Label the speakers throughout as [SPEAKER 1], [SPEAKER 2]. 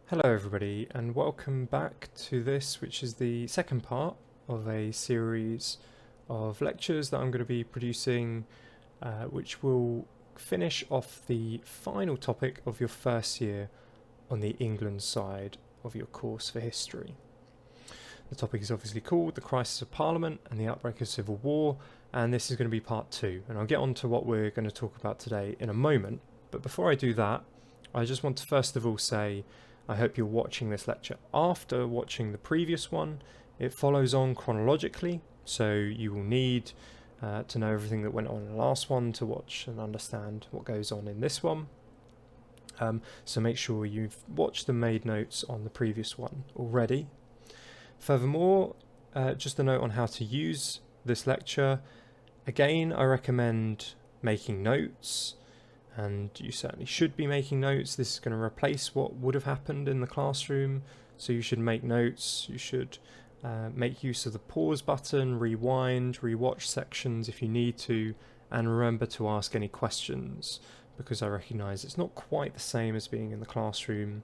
[SPEAKER 1] Hello everybody and welcome back to this, which is the second part of a series of lectures that I'm going to be producing, which will finish off the final topic of your first year on the England side of your course for history. The topic is obviously called The Crisis of Parliament and the Outbreak of Civil War, and this is going to be part 2, and I'll get on to what we're going to talk about today in a moment. But before I do that, I just want to first of all say I hope you're watching this lecture after watching the previous one. It follows on chronologically, so you will need to know everything that went on in the last one to watch and understand what goes on in this one. So make sure you've watched and made notes on the previous one already. Furthermore, just a note on how to use this lecture. Again, I recommend making notes, and you certainly should be making notes. This is going to replace what would have happened in the classroom, so you should make notes. You should make use of the pause button, rewind, rewatch sections if you need to, and remember to ask any questions, because I recognise it's not quite the same as being in the classroom,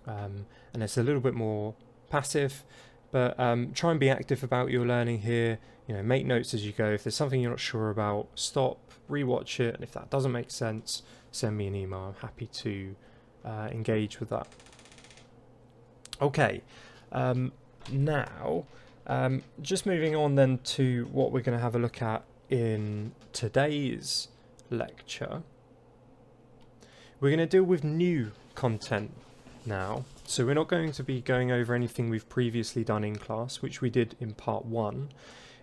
[SPEAKER 1] and it's a little bit more passive. But try and be active about your learning here. You know, make notes as you go. If there's something you're not sure about, stop, rewatch it, and if that doesn't make sense, send me an email. I'm happy to engage with that. Okay, now just moving on then to what we're going to have a look at in today's lecture. We're going to deal with new content now. So we're not going to be going over anything we've previously done in class, which we did in part 1.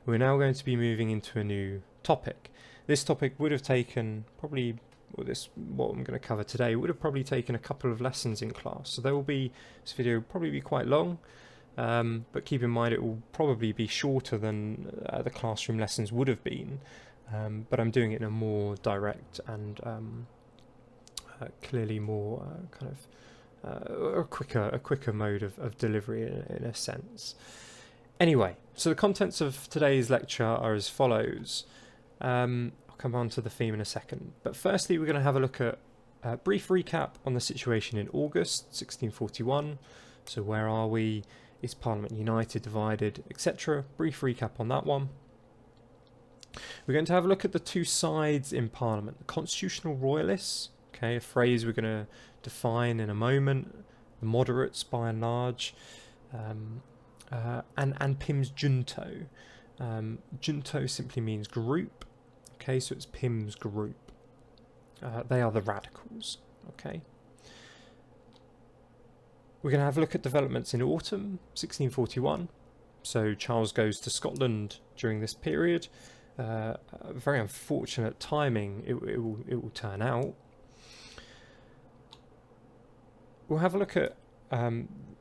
[SPEAKER 1] We're now going to be moving into a new topic. This topic would have taken probably, what I'm going to cover today, would have probably taken a couple of lessons in class. So this video will probably be quite long, but keep in mind it will probably be shorter than the classroom lessons would have been. But I'm doing it in a more direct and clearly more kind of a quicker mode of delivery in a sense. Anyway, so the contents of today's lecture are as follows. I'll come on to the theme in a second, but firstly we're going to have a look at a brief recap on the situation in August 1641. So where are we? Is Parliament united, divided, etc.? Brief recap on that one. We're going to have a look at the two sides in Parliament. The constitutional royalists, okay, a phrase we're going to define in a moment, the moderates by and large, and Pym's junto. Junto simply means group, okay, so it's Pym's group. They are the radicals, okay. We're going to have a look at developments in autumn 1641. So Charles goes to Scotland during this period. Very unfortunate timing, it will turn out. We'll have a look at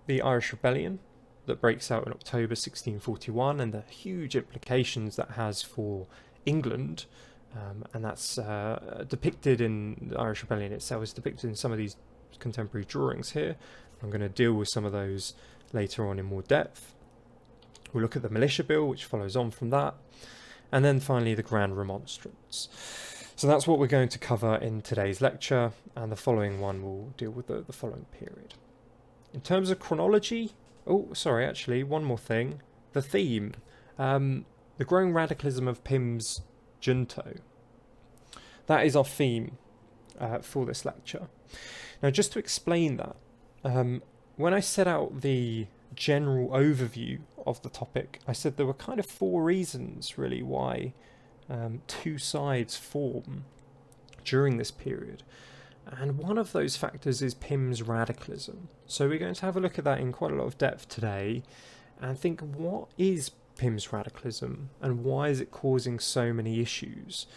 [SPEAKER 1] the Irish Rebellion that breaks out in October 1641 and the huge implications that has for England, and that's depicted in the Irish Rebellion itself, is depicted in some of these contemporary drawings here. I'm going to deal with some of those later on in more depth. We'll look at the Militia Bill, which follows on from that, and then finally the Grand Remonstrance. So that's what we're going to cover in today's lecture, and the following one will deal with the following period. In terms of chronology, actually, one more thing. The theme, the growing radicalism of Pym's junto. That is our theme for this lecture. Now, just to explain that, when I set out the general overview of the topic, I said there were kind of 4 reasons, really, why two sides form during this period, and one of those factors is Pym's radicalism. So we're going to have a look at that in quite a lot of depth today and think, what is Pym's radicalism and why is it causing so many issues?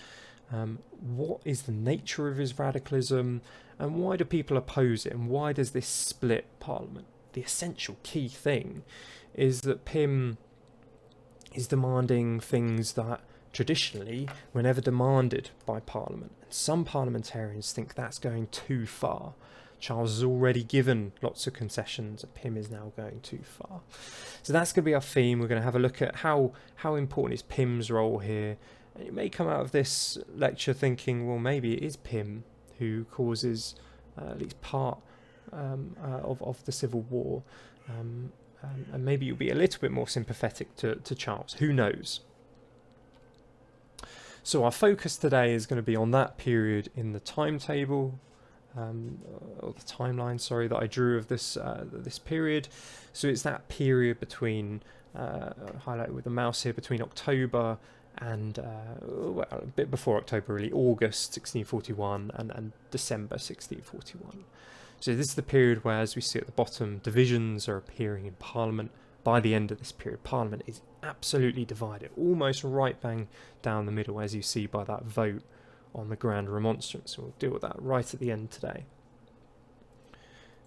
[SPEAKER 1] What is the nature of his radicalism and why do people oppose it, and why does this split Parliament? The essential key thing is that Pym is demanding things that traditionally were never demanded by Parliament, and some parliamentarians think that's going too far. Charles has already given lots of concessions and Pym is now going too far. So that's going to be our theme. We're going to have a look at how important is Pym's role here, and you may come out of this lecture thinking, well, maybe it is Pym who causes at least part of the Civil War, and maybe you'll be a little bit more sympathetic to Charles. Who knows? So our focus today is going to be on that period in the timetable, or the timeline, sorry, that I drew of this this period. So it's that period between, highlighted with the mouse here, between October and, well, a bit before October really, August 1641 and December 1641. So this is the period where, as we see at the bottom, divisions are appearing in Parliament. By the end of this period, Parliament is absolutely divided, almost right bang down the middle, as you see by that vote on the Grand Remonstrance. So we'll deal with that right at the end today.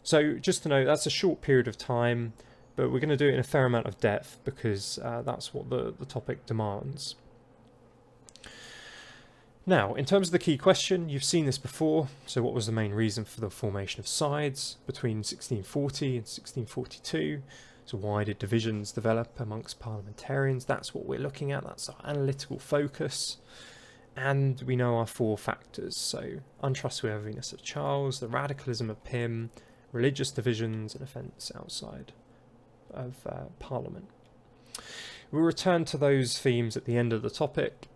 [SPEAKER 1] So just to note, that's a short period of time, but we're going to do it in a fair amount of depth because that's what the topic demands. Now, in terms of the key question, you've seen this before. So what was the main reason for the formation of sides between 1640 and 1642? So why did divisions develop amongst parliamentarians? That's what we're looking at. That's our analytical focus. And we know our four factors. So untrustworthiness of Charles, the radicalism of Pym, religious divisions, and offence outside of Parliament. We'll return to those themes at the end of the topic,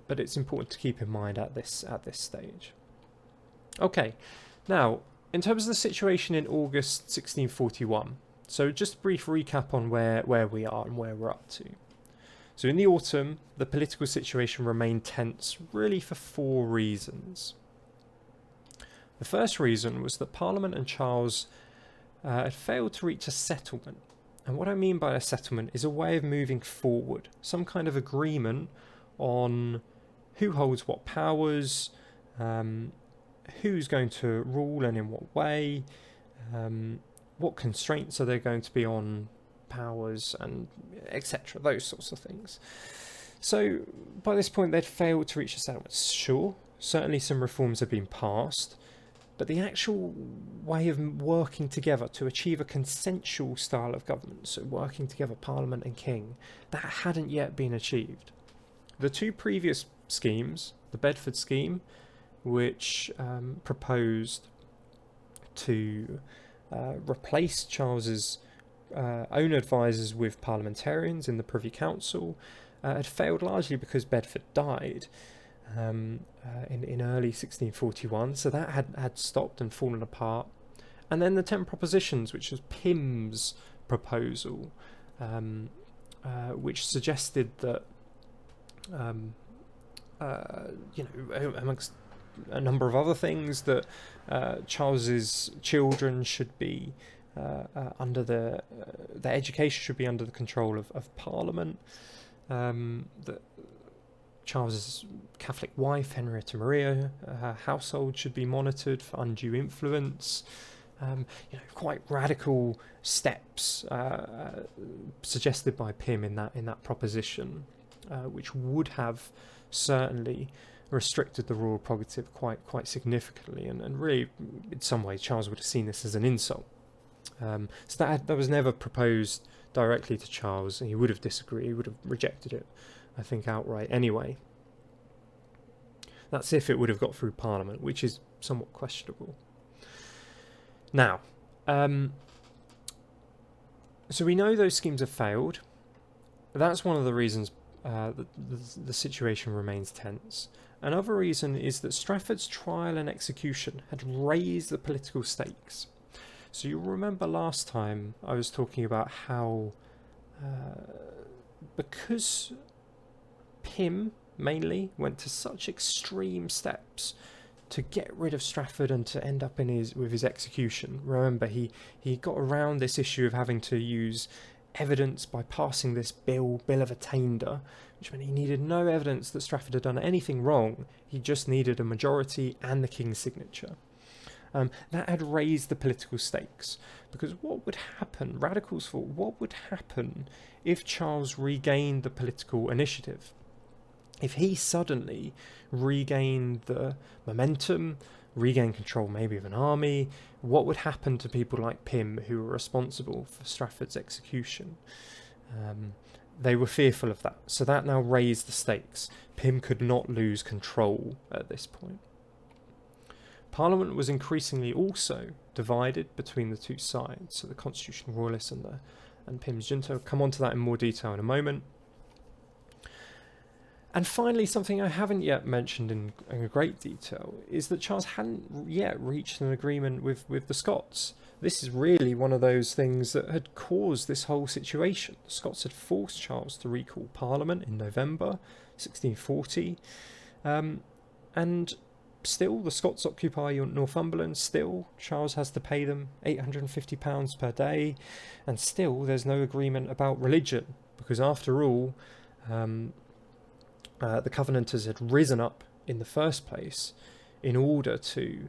[SPEAKER 1] but it's important to keep in mind at this stage. Okay, now in terms of the situation in August 1641, so just a brief recap on where we are and where we're up to. So in the autumn, the political situation remained tense really for four reasons. The first reason was that Parliament and Charles had failed to reach a settlement. And what I mean by a settlement is a way of moving forward, some kind of agreement on who holds what powers, who's going to rule and in what way, what constraints are there going to be on powers, and etc., those sorts of things. So by this point they'd failed to reach a settlement. Sure, certainly some reforms have been passed, but the actual way of working together to achieve a consensual style of government, so working together Parliament and King, that hadn't yet been achieved. The two previous schemes, the Bedford scheme, which proposed to replace Charles's own advisors with parliamentarians in the Privy Council, had failed largely because Bedford died in early 1641, so that had stopped and fallen apart. And then the 10 propositions, which was Pym's proposal, which suggested that amongst a number of other things, that Charles's children should be under their education should be under the control of Parliament, that Charles's Catholic wife, Henrietta Maria, her household should be monitored for undue influence. Quite radical steps suggested by Pym in that proposition, which would have certainly restricted the royal prerogative quite significantly, and really, in some ways, Charles would have seen this as an insult. So that was never proposed directly to Charles, and he would have disagreed, he would have rejected it, I think, outright anyway. That's if it would have got through Parliament, which is somewhat questionable. Now, so we know those schemes have failed. That's one of the reasons that the situation remains tense. Another reason is that Strafford's trial and execution had raised the political stakes. So you'll remember last time I was talking about how because Pym mainly went to such extreme steps to get rid of Strafford and to end up with his execution. Remember, he got around this issue of having to use evidence by passing this bill of attainder, which meant he needed no evidence that Strafford had done anything wrong. He just needed a majority and the king's signature. That had raised the political stakes, because what would happen, radicals thought, what would happen if Charles regained the political initiative? If he suddenly regained the momentum, regained control maybe of an army, what would happen to people like Pym who were responsible for Strafford's execution? They were fearful of that, so that now raised the stakes. Pym could not lose control at this point. Parliament was increasingly also divided between the two sides, so the Constitutional Royalists and Pym's junta. I'll come on to that in more detail in a moment. And finally, something I haven't yet mentioned in great detail is that Charles hadn't yet reached an agreement with the Scots. This is really one of those things that had caused this whole situation. The Scots had forced Charles to recall Parliament in November 1640, and still the Scots occupy Northumberland. Still, Charles has to pay them £850 per day, and still there's no agreement about religion, because after all, the Covenanters had risen up in the first place in order to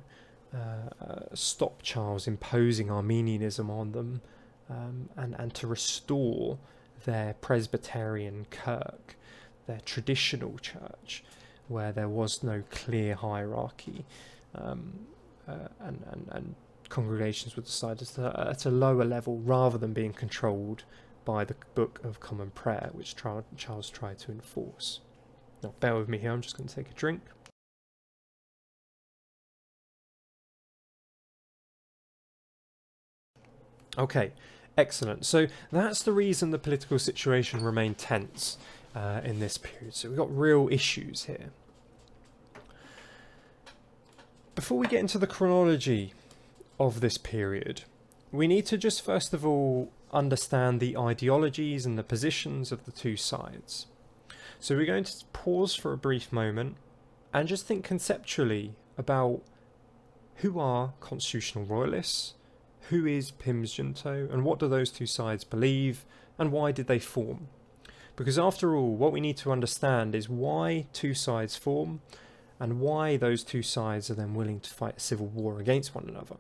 [SPEAKER 1] stop Charles imposing Arminianism on them, and to restore their Presbyterian kirk, their traditional church, where there was no clear hierarchy, and congregations were decided at a lower level rather than being controlled by the Book of Common Prayer, which Charles tried to enforce. Now, bear with me here, I'm just going to take a drink. Okay, excellent. So that's the reason the political situation remained tense in this period. So we've got real issues here. Before we get into the chronology of this period, we need to just first of all understand the ideologies and the positions of the two sides. So we're going to pause for a brief moment and just think conceptually about who are constitutional royalists, who is Pym's junto, and what do those two sides believe, and why did they form? Because after all, what we need to understand is why two sides form, and why those two sides are then willing to fight a civil war against one another.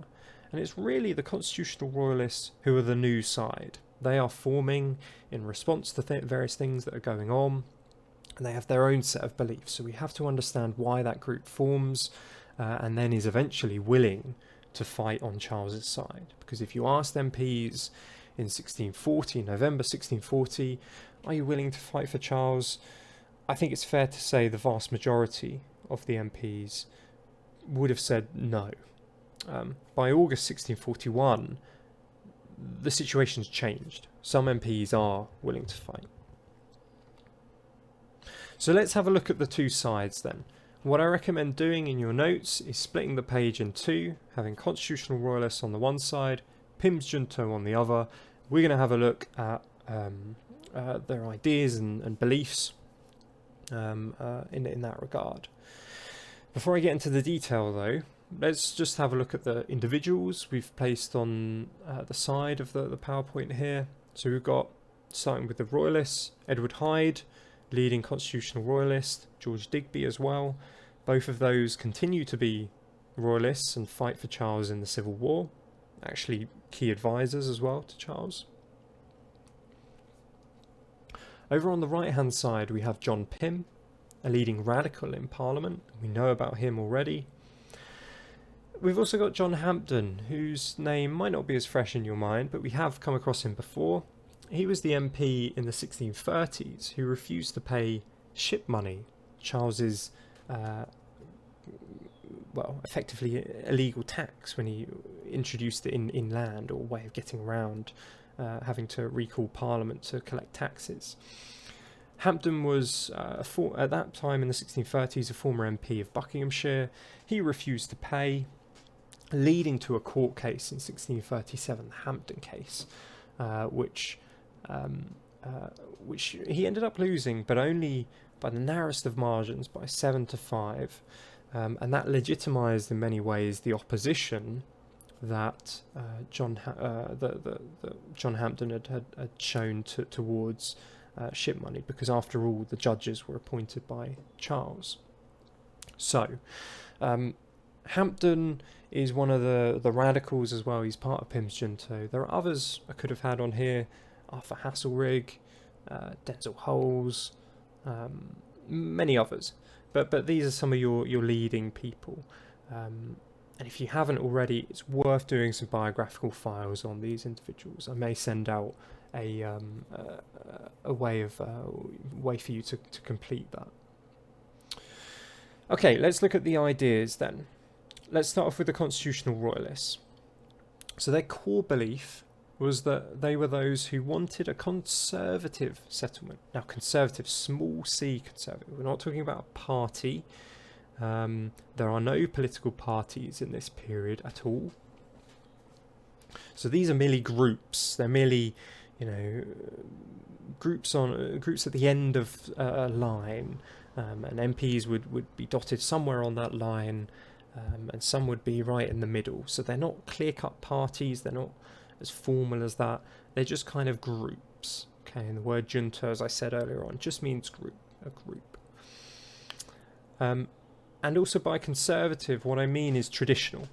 [SPEAKER 1] And it's really the constitutional royalists who are the new side. They are forming in response to various things that are going on, and they have their own set of beliefs. So we have to understand why that group forms, and then is eventually willing to fight on Charles's side. Because if you asked MPs in 1640, November 1640, are you willing to fight for Charles? I think it's fair to say the vast majority of the MPs would have said no. By August 1641, the situation's changed. Some MPs are willing to fight. So let's have a look at the two sides then. What I recommend doing in your notes is splitting the page in two, having constitutional royalists on the one side, Pym's junto on the other. We're going to have a look at their ideas and beliefs in that regard. Before I get into the detail though, let's just have a look at the individuals we've placed on the side of the PowerPoint here. So we've got, starting with the royalists, Edward Hyde, leading constitutional royalist, George Digby as well. Both of those continue to be royalists and fight for Charles in the Civil War. Actually, key advisors as well to Charles. Over on the right-hand side, we have John Pym, a leading radical in Parliament. We know about him already. We've also got John Hampden, whose name might not be as fresh in your mind, but we have come across him before. He was the MP in the 1630s who refused to pay ship money, Charles's, effectively illegal tax, when he introduced it in land, or way of getting around having to recall Parliament to collect taxes. Hampden was, at that time in the 1630s, a former MP of Buckinghamshire. He refused to pay, leading to a court case in 1637, the Hampden case, which he ended up losing, but only by the narrowest of margins, by 7-5, and that legitimised in many ways the opposition that John Hampden had shown towards ship money, because after all the judges were appointed by Charles. So Hampden is one of the radicals as well. He's part of Pym's junto. There are others I could have had on here: Arthur Hasselrig, Denzil Holes, many others. But these are some of your leading people. And if you haven't already, it's worth doing some biographical files on these individuals. I may send out a way for you to complete that. Okay, let's look at the ideas then. let's start off with the constitutional royalists. So their core belief was that they were those who wanted a conservative settlement. Now, conservative, small c conservative. We're not talking about a party. There are no political parties in this period at all. So these are merely groups. They're merely, groups at the end of a line, and MPs would be dotted somewhere on that line, and some would be right in the middle. So they're not clear-cut parties. They're not as formal as that. They're just kind of groups. Okay, and the word junta, as I said earlier on, just means a group. And also by conservative, what I mean is traditional.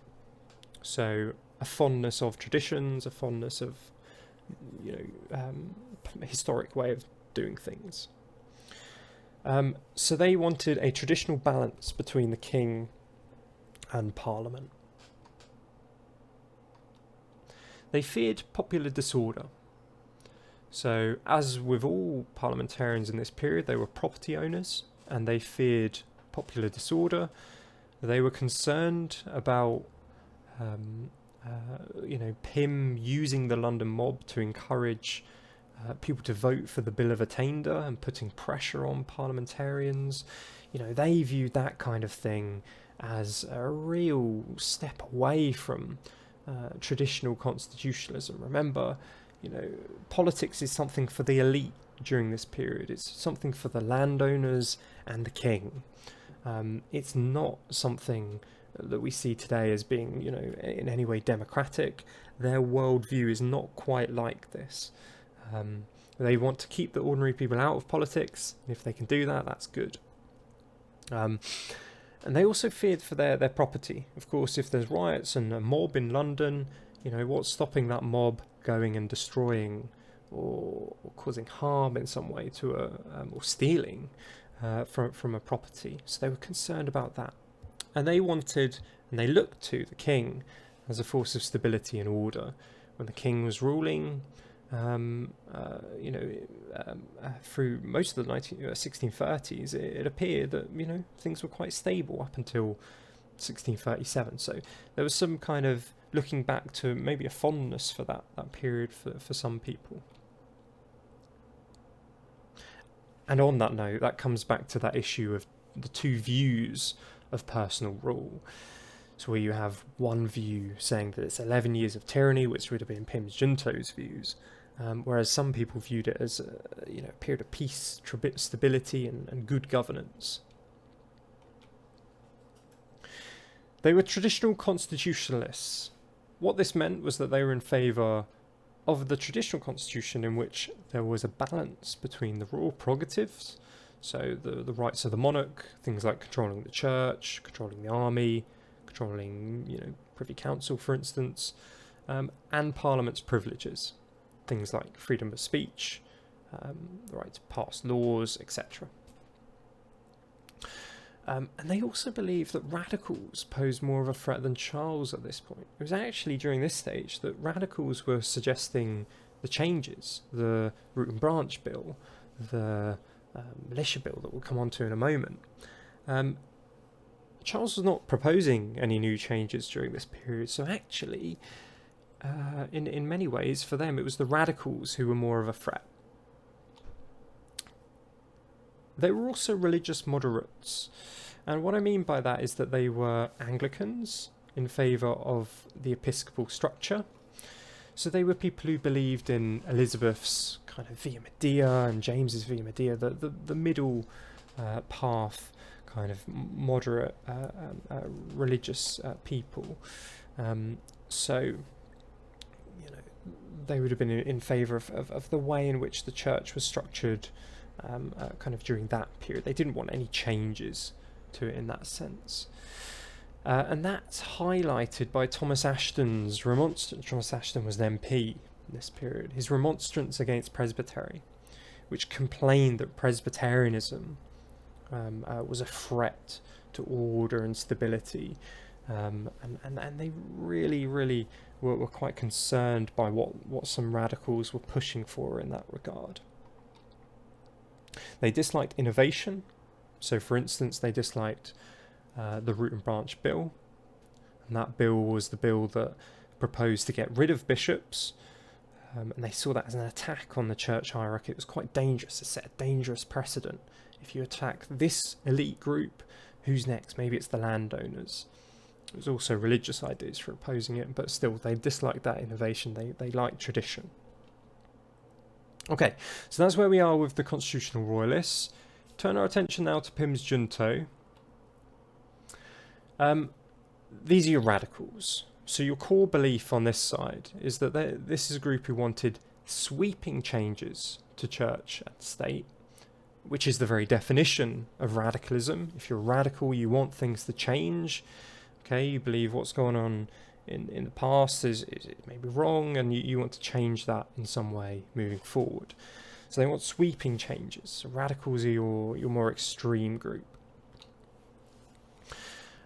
[SPEAKER 1] So a fondness of traditions, a fondness of, historic way of doing things. So they wanted a traditional balance between the king and parliament. They feared popular disorder. So, as with all parliamentarians in this period, they were property owners and they feared popular disorder. They were concerned about, Pym using the London mob to encourage people to vote for the Bill of Attainder and putting pressure on parliamentarians. They viewed that kind of thing as a real step away from traditional constitutionalism. Remember, politics is something for the elite during this period. It's something for the landowners and the king. It's not something that we see today as being, in any way democratic. Their worldview is not quite like this. They want to keep the ordinary people out of politics, and if they can do that, that's good. And they also feared for their property. Of course, if there's riots and a mob in London, what's stopping that mob going and destroying or causing harm in some way to or stealing from a property? So they were concerned about that. And they wanted, and they looked to the king as a force of stability and order. When the king was ruling, through most of the 1630s, it appeared that things were quite stable up until 1637. So there was some kind of looking back to maybe a fondness for that period for some people. And on that note, that comes back to that issue of the two views of personal rule. So where you have one view saying that it's 11 years of tyranny, which would have been Pym's Junto's views, whereas some people viewed it as a period of peace, stability, and good governance. They were traditional constitutionalists. What this meant was that they were in favour of the traditional constitution in which there was a balance between the royal prerogatives, so the rights of the monarch, things like controlling the church, controlling the army, controlling Privy Council, for instance, and Parliament's privileges, things like freedom of speech, the right to pass laws, etc. And they also believed that radicals posed more of a threat than Charles at this point. It was actually during this stage that radicals were suggesting the changes, the root and branch bill, the militia bill that we'll come on to in a moment. Charles was not proposing any new changes during this period, so actually, in many ways, for them, it was the radicals who were more of a threat. They were also religious moderates, and what I mean by that is that they were Anglicans in favour of the episcopal structure. So they were people who believed in Elizabeth's kind of Via Media and James's Via Media, the middle path, kind of moderate religious people. So they would have been in favour of the way in which the church was structured kind of during that period. They didn't want any changes to it in that sense. And that's highlighted by Thomas Ashton's remonstrance. Thomas Ashton was an MP in this period. His remonstrance against Presbytery, which complained that Presbyterianism was a threat to order and stability. And they really were quite concerned by what some radicals were pushing for in that regard. They disliked innovation. So, for instance, they disliked the root and branch bill. and that bill was the bill that proposed to get rid of bishops. And they saw that as an attack on the church hierarchy. It was quite dangerous. It set a dangerous precedent. If you attack this elite group, who's next? Maybe it's the landowners. There was also religious ideas for opposing it, but still, they disliked that innovation. They liked tradition. Okay, so that's where we are with the constitutional royalists. Turn our attention now to Pym's junto. These are your radicals. So your core belief on this side is that this is a group who wanted sweeping changes to church and state, which is the very definition of radicalism. If you're radical, you want things to change. Okay, you believe what's going on in the past is maybe wrong, and you want to change that in some way moving forward. So they want sweeping changes. So radicals are your more extreme group.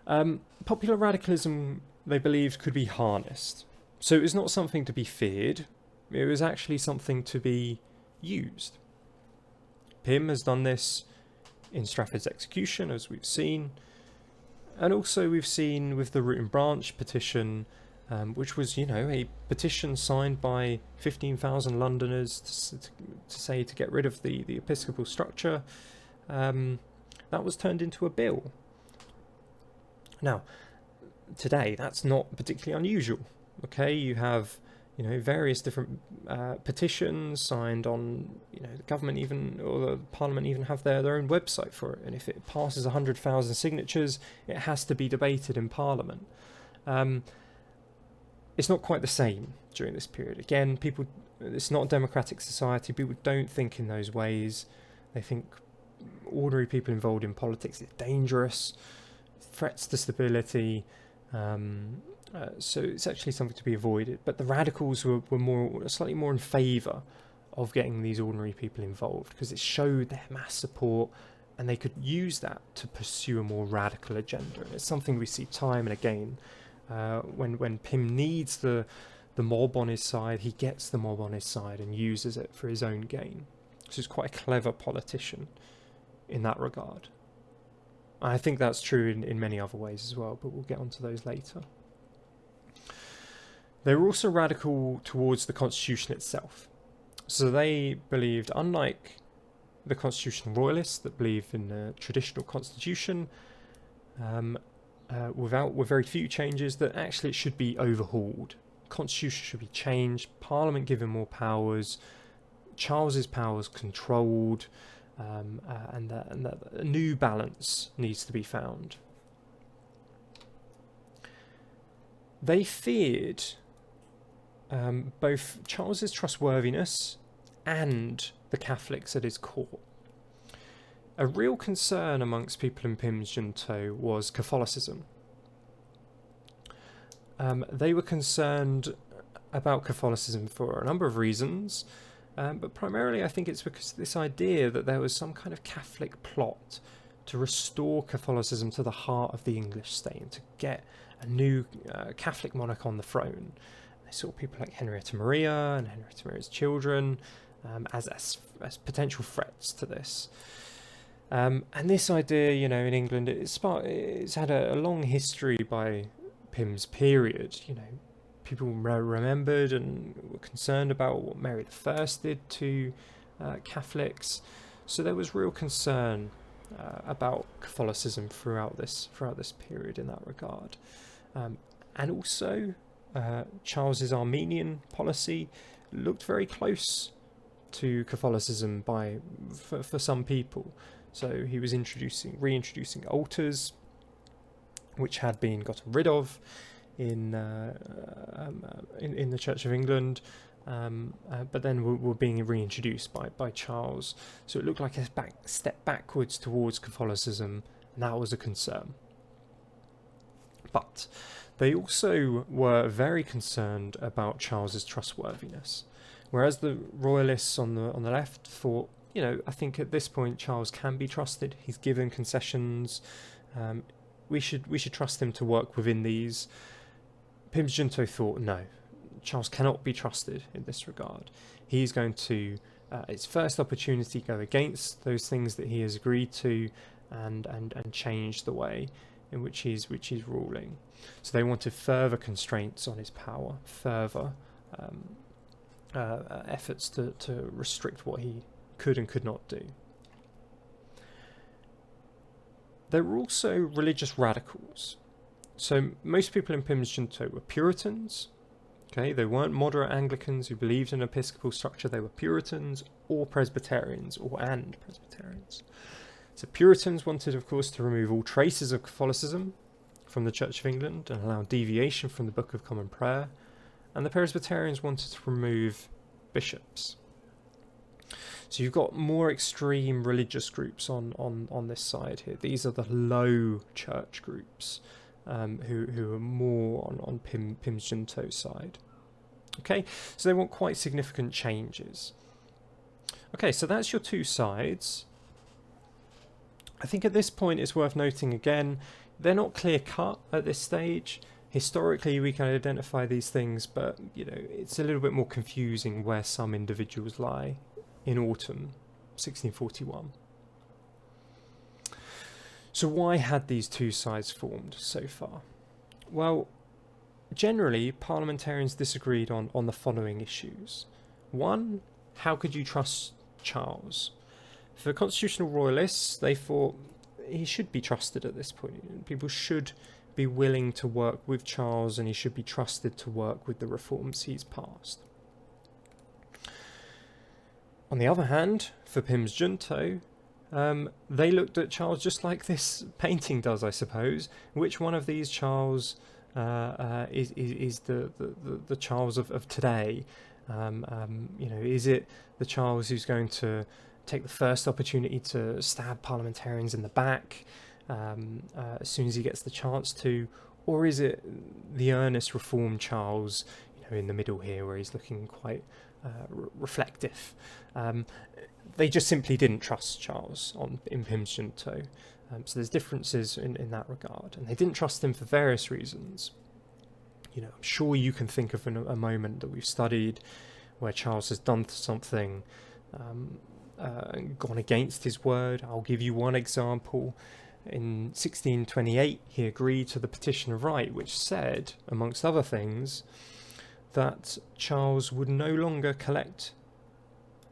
[SPEAKER 1] Popular radicalism, they believed, could be harnessed. So it was not something to be feared. It was actually something to be used. Pym has done this in Strafford's execution, as we've seen. And also we've seen with the Root and Branch petition, which was, a petition signed by 15,000 Londoners to get rid of the episcopal structure. That was turned into a bill. Now, today, that's not particularly unusual. Okay, you have, various different petitions signed on, the government even, or the parliament even have their own website for it. And if it passes 100,000 signatures, it has to be debated in parliament. It's not quite the same during this period. Again, it's not a democratic society. People don't think in those ways. They think ordinary people involved in politics is dangerous, threats to stability. So it's actually something to be avoided. But the radicals were slightly more in favour of getting these ordinary people involved, because it showed their mass support, and they could use that to pursue a more radical agenda. And it's something we see time and again. When Pym needs the mob on his side, he gets the mob on his side and uses it for his own gain. So he's quite a clever politician in that regard. I think that's true in many other ways as well, but we'll get onto those later. They were also radical towards the constitution itself. So they believed, unlike the constitutional royalists that believe in a traditional constitution, with very few changes, that actually it should be overhauled. Constitution should be changed, Parliament given more powers, Charles's powers controlled, and that a new balance needs to be found. They feared both Charles's trustworthiness and the Catholics at his court. A real concern amongst people in Pym's junto was Catholicism. They were concerned about Catholicism for a number of reasons, but primarily I think it's because of this idea that there was some kind of Catholic plot to restore Catholicism to the heart of the English state and to get a new Catholic monarch on the throne. They saw people like Henrietta Maria and Henrietta Maria's children as potential threats to this. And this idea, in England, it's had a long history by Pym's period. People remembered and were concerned about what Mary I did to Catholics. So there was real concern about Catholicism throughout this period in that regard. And also, Charles's Armenian policy looked very close to Catholicism for some people. So he was reintroducing altars, which had been gotten rid of in the Church of England, but then were being reintroduced by Charles. So it looked like a step backwards towards Catholicism, and that was a concern. But they also were very concerned about Charles's trustworthiness, whereas the royalists on the left thought, I think at this point Charles can be trusted. He's given concessions. We should trust him to work within these. Pym's junto thought, no, Charles cannot be trusted in this regard. He's going to, its first opportunity, go against those things that he has agreed to, and change the way in which he's ruling. So they wanted further constraints on his power, further efforts to restrict what he could and could not do. There were also religious radicals. So most people in Pym's junto were Puritans. Okay, they weren't moderate Anglicans who believed in episcopal structure. They were Puritans or Presbyterians, and Presbyterians. So Puritans wanted, of course, to remove all traces of Catholicism from the Church of England and allow deviation from the Book of Common Prayer. And the Presbyterians wanted to remove bishops. So you've got more extreme religious groups on this side here. These are the low church groups who are more on Pym's junto side. Okay, so they want quite significant changes. Okay, so that's your two sides. I think at this point it's worth noting again, they're not clear cut at this stage. Historically, we can identify these things, but it's a little bit more confusing where some individuals lie in autumn 1641. So why had these two sides formed so far? Well, generally, parliamentarians disagreed on the following issues. One, how could you trust Charles? For constitutional royalists, they thought he should be trusted at this point. People should be willing to work with Charles, and he should be trusted to work with the reforms he's passed. On the other hand, for Pym's junto, they looked at Charles just like this painting does, I suppose. Which one of these Charles is the Charles of today? Is it the Charles who's going to take the first opportunity to stab parliamentarians in the back as soon as he gets the chance to, or is it the earnest reform Charles, in the middle here, where he's looking quite reflective? They just simply didn't trust Charles in Pym's junto. So there's differences in that regard, and they didn't trust him for various reasons. I'm sure you can think of a moment that we've studied where Charles has done something gone against his word. I'll give you one example. In 1628, he agreed to the Petition of Right, which said, amongst other things, that Charles would no longer collect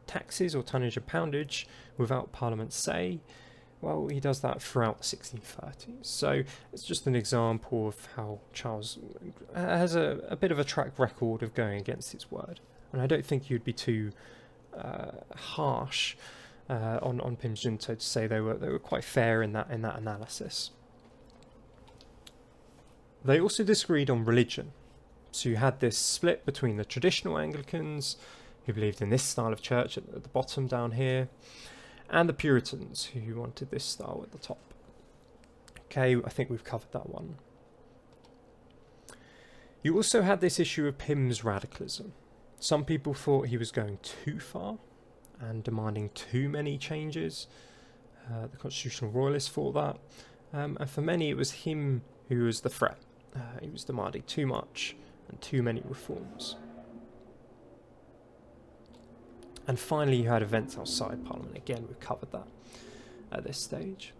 [SPEAKER 1] taxes or tonnage and poundage without Parliament's say. Well, he does that throughout the 1630s. So it's just an example of how Charles has a bit of a track record of going against his word. And I don't think you'd be too harsh on Pym's junto to say they were quite fair in that analysis. They also disagreed on religion. So you had this split between the traditional Anglicans, who believed in this style of church at the bottom down here, and the Puritans, who wanted this style at the top. Okay, I think we've covered that one. You also had this issue of Pym's radicalism. Some people thought he was going too far and demanding too many changes. The constitutional royalists thought that. And for many, it was him who was the threat. He was demanding too much and too many reforms. And finally, you had events outside Parliament. Again, we've covered that at this stage.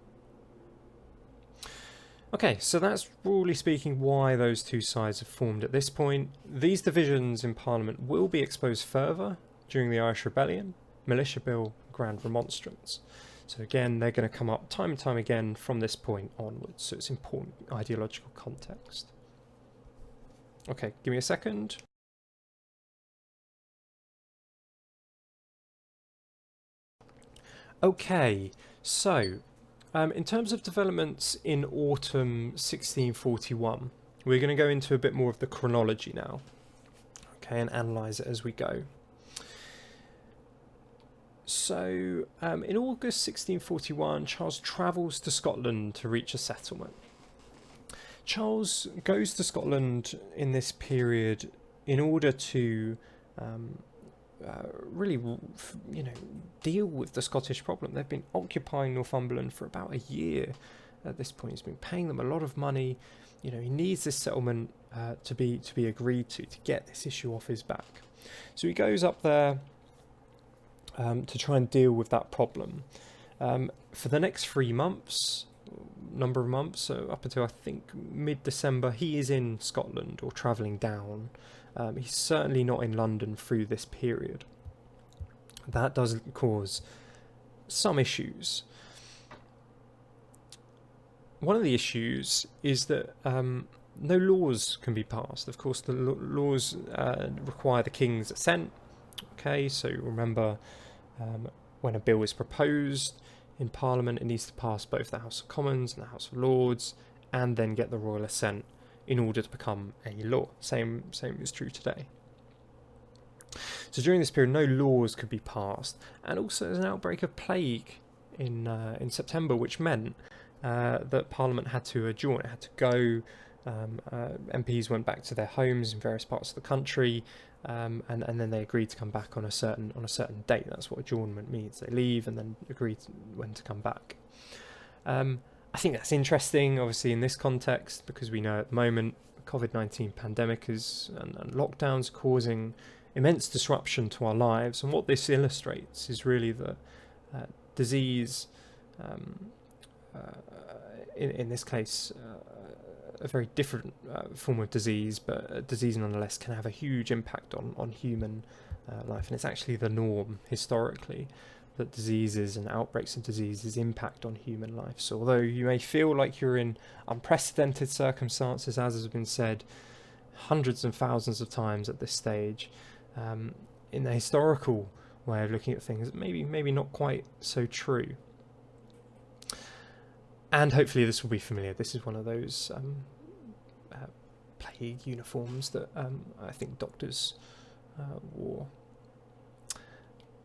[SPEAKER 1] Okay, so that's broadly speaking why those two sides have formed at this point. These divisions in Parliament will be exposed further during the Irish Rebellion, Militia Bill, Grand Remonstrance. So again, they're going to come up time and time again from this point onwards. So it's important ideological context. Okay, give me a second. Okay, so in terms of developments in autumn 1641, we're going to go into a bit more of the chronology now, okay, and analyse it as we go. So in August 1641, Charles travels to Scotland to reach a settlement. Charles goes to Scotland in this period in order to really, deal with the Scottish problem. They've been occupying Northumberland for about a year at this point. He's been paying them a lot of money. He needs this settlement to be agreed to get this issue off his back. So he goes up there to try and deal with that problem. For the next 3 months, number of months, so up until I think mid-December, he is in Scotland or travelling down. He's certainly not in London through this period. That does cause some issues. One of the issues is that no laws can be passed. Of course, the laws require the King's assent. Okay, so remember, when a bill is proposed in Parliament, it needs to pass both the House of Commons and the House of Lords, and then get the royal assent in order to become a law. Same is true today. So during this period, no laws could be passed, and also there's an outbreak of plague in September, which meant that Parliament had to adjourn. It had to go. MPs went back to their homes in various parts of the country, and then they agreed to come back on a certain date. That's what adjournment means. They leave and then agree when to come back. I think that's interesting, obviously, in this context, because we know at the moment the COVID-19 pandemic and lockdowns causing immense disruption to our lives. And what this illustrates is really that disease, in this case, a very different form of disease, but a disease nonetheless can have a huge impact on human life. And it's actually the norm historically that diseases and outbreaks of diseases impact on human life. So although you may feel like you're in unprecedented circumstances, as has been said hundreds and thousands of times at this stage, in the historical way of looking at things, maybe not quite so true. And hopefully this will be familiar. This is one of those plague uniforms that I think doctors wore.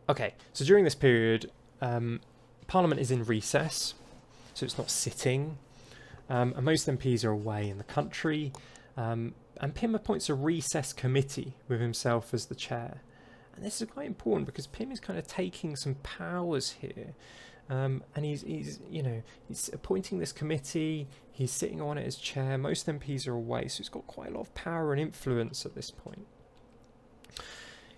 [SPEAKER 1] Okay, so during this period, Parliament is in recess, so it's not sitting, and most MPs are away in the country, and Pym appoints a recess committee with himself as the chair. And this is quite important because Pym is kind of taking some powers here. And he's appointing this committee, he's sitting on it as chair, most MPs are away, so he's got quite a lot of power and influence at this point.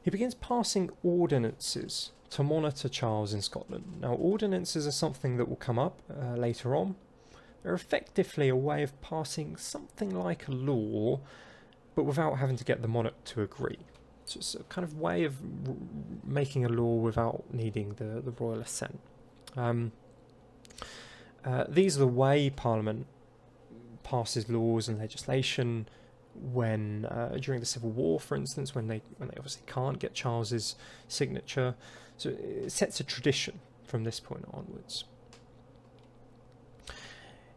[SPEAKER 1] He begins passing ordinances to monitor Charles in Scotland. Now, ordinances are something that will come up later on. They're effectively a way of passing something like a law, but without having to get the monarch to agree. So it's a kind of way of making a law without needing the royal assent. These are the way Parliament passes laws and legislation when during the Civil War, for instance, when they obviously can't get Charles's signature. So it sets a tradition from this point onwards.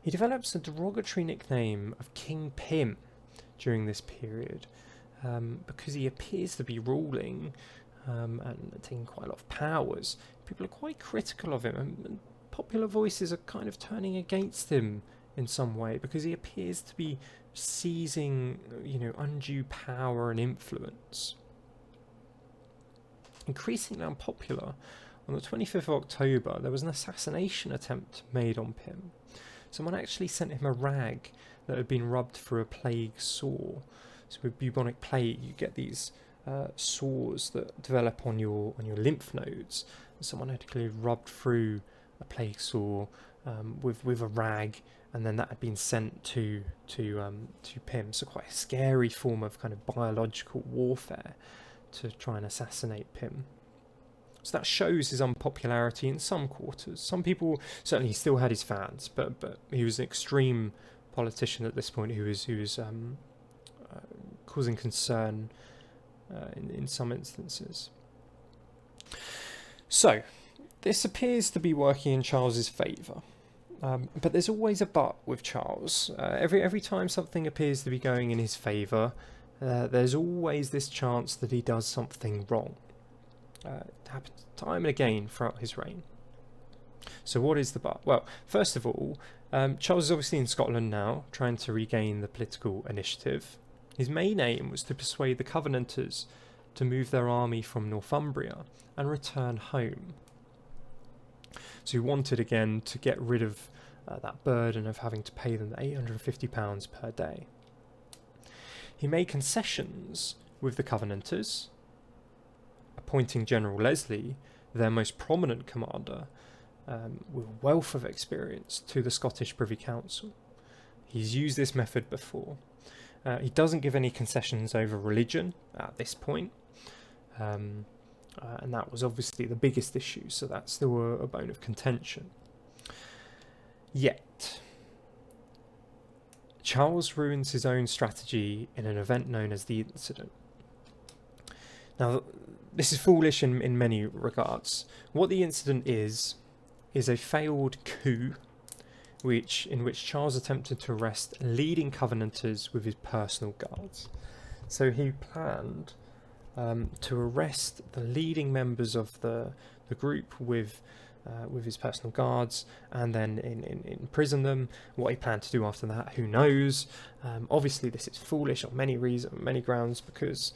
[SPEAKER 1] He develops a derogatory nickname of King Pym during this period because he appears to be ruling and taking quite a lot of powers. People are quite critical of him, and popular voices are kind of turning against him in some way because he appears to be seizing, undue power and influence. Increasingly unpopular, on the 25th of October, there was an assassination attempt made on Pym. Someone actually sent him a rag that had been rubbed through a plague sore. So with bubonic plague, you get these sores that develop on your lymph nodes. Someone had clearly rubbed through a plague sore with a rag, and then that had been sent to Pym. So quite a scary form of kind of biological warfare to try and assassinate Pym. So that shows his unpopularity in some quarters. Some people, certainly he still had his fans, but he was an extreme politician at this point who was causing concern in some instances. So this appears to be working in Charles's favour. But there's always a but with Charles. Every time something appears to be going in his favour, there's always this chance that he does something wrong. It happens time and again throughout his reign. So what is the but? Well, first of all, Charles is obviously in Scotland now, trying to regain the political initiative. His main aim was to persuade the Covenanters to move their army from Northumbria and return home. So he wanted again to get rid of that burden of having to pay them £850 per day. He made concessions with the Covenanters, appointing General Leslie, their most prominent commander, with a wealth of experience to the Scottish Privy Council. He's used this method before. He doesn't give any concessions over religion at this point, and that was obviously the biggest issue, so that's still a bone of contention. Yet, Charles ruins his own strategy in an event known as the Incident. Now, this is foolish in many regards. What the Incident is a failed coup in which Charles attempted to arrest leading Covenanters with his personal guards. So he planned to arrest the leading members of the group with his personal guards, and then imprison them. What he planned to do after that, who knows? Obviously, this is foolish on many grounds, because